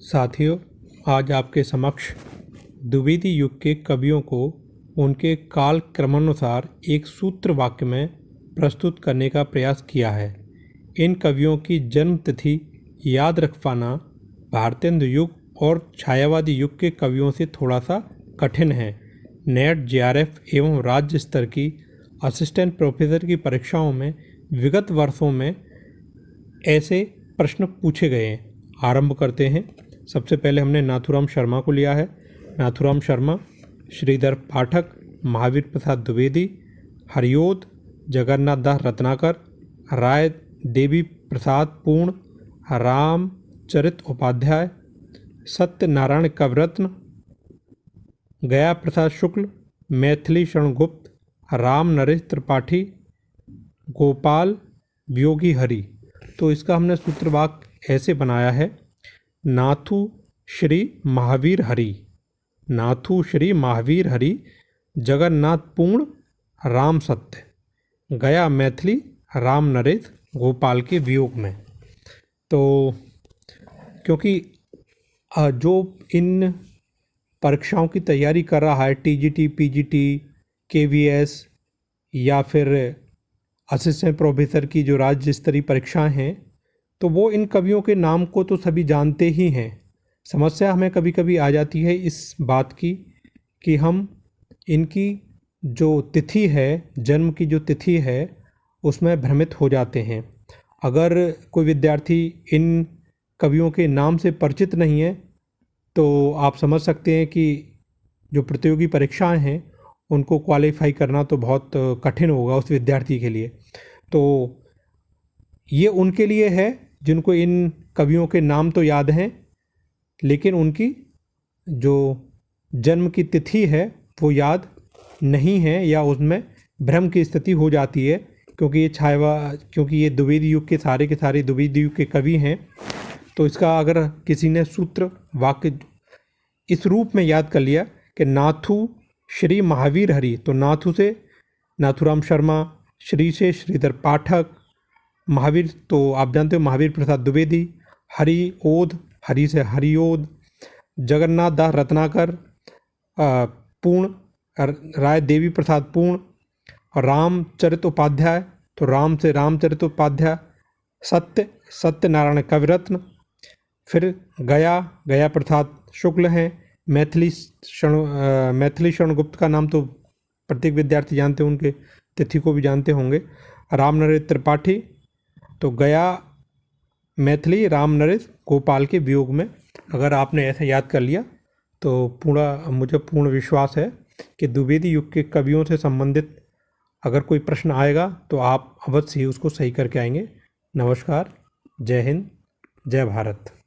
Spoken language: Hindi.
साथियों, आज आपके समक्ष द्विवेदी युग के कवियों को उनके काल क्रमानुसार एक सूत्र वाक्य में प्रस्तुत करने का प्रयास किया है। इन कवियों की जन्म तिथि याद रख पाना भारतेंदु युग और छायावादी युग के कवियों से थोड़ा सा कठिन है। नेट, जेआरएफ एवं राज्य स्तर की असिस्टेंट प्रोफेसर की परीक्षाओं में विगत वर्षों में ऐसे प्रश्न पूछे गए हैं। आरंभ करते हैं। सबसे पहले हमने नाथूराम शर्मा को लिया है। नाथूराम शर्मा, श्रीधर पाठक, महावीर प्रसाद द्विवेदी, हरिओद, जगन्नाथ दास रत्नाकर, राय देवी प्रसाद पूर्ण, रामचरित उपाध्याय, सत्यनारायण कविरत्न, गया प्रसाद शुक्ल, मैथिली शरण गुप्त, राम नरेश त्रिपाठी, गोपाल वियोगी हरि। तो इसका हमने सूत्रवाक्य ऐसे बनाया है। नाथू श्री महावीर हरि, नाथू श्री महावीर हरि, जगन्नाथ पूर्ण, राम सत्य, गया मैथिली, राम नरेश, गोपाल के वियोग में। तो क्योंकि जो इन परीक्षाओं की तैयारी कर रहा है, टीजीटी, पीजीटी, केवीएस या फिर असिस्टेंट प्रोफेसर की जो राज्य स्तरीय परीक्षाएं हैं, तो वो इन कवियों के नाम को तो सभी जानते ही हैं। समस्या हमें कभी कभी आ जाती है इस बात की कि हम इनकी जो तिथि है, जन्म की जो तिथि है, उसमें भ्रमित हो जाते हैं। अगर कोई विद्यार्थी इन कवियों के नाम से परिचित नहीं है तो आप समझ सकते हैं कि जो प्रतियोगी परीक्षाएं हैं उनको क्वालिफाई करना तो बहुत कठिन होगा उस विद्यार्थी के लिए। तो ये उनके लिए है जिनको इन कवियों के नाम तो याद हैं, लेकिन उनकी जो जन्म की तिथि है वो याद नहीं है या उसमें भ्रम की स्थिति हो जाती है, क्योंकि ये द्विवेदी युग के सारे द्विवेदी युग के कवि हैं। तो इसका अगर किसी ने सूत्र वाक्य इस रूप में याद कर लिया कि नाथू श्री महावीर हरि, तो नाथू से नाथूराम शर्मा, श्री से श्रीधर पाठक, महावीर तो आप जानते हो महावीर प्रसाद द्विवेदी, हरिओद, हरि से हरिओद, जगन्नाथ दास रत्नाकर, पूर्ण, राय देवी प्रसाद पूर्ण, और रामचरित उपाध्याय तो राम से रामचरित उपाध्याय, सत्यनारायण कविरत्न, फिर गया प्रसाद शुक्ल हैं, मैथिली शरण गुप्त का नाम तो प्रत्येक विद्यार्थी जानते हैं, उनके तिथि को भी जानते होंगे, राम नरेश त्रिपाठी, तो गया मैथिली, राम नरेश, गोपाल के वियोग में। अगर आपने ऐसे याद कर लिया तो मुझे पूर्ण विश्वास है कि द्विवेदी युग के कवियों से संबंधित अगर कोई प्रश्न आएगा तो आप अवश्य ही उसको सही करके आएंगे। नमस्कार, जय हिंद, जय भारत।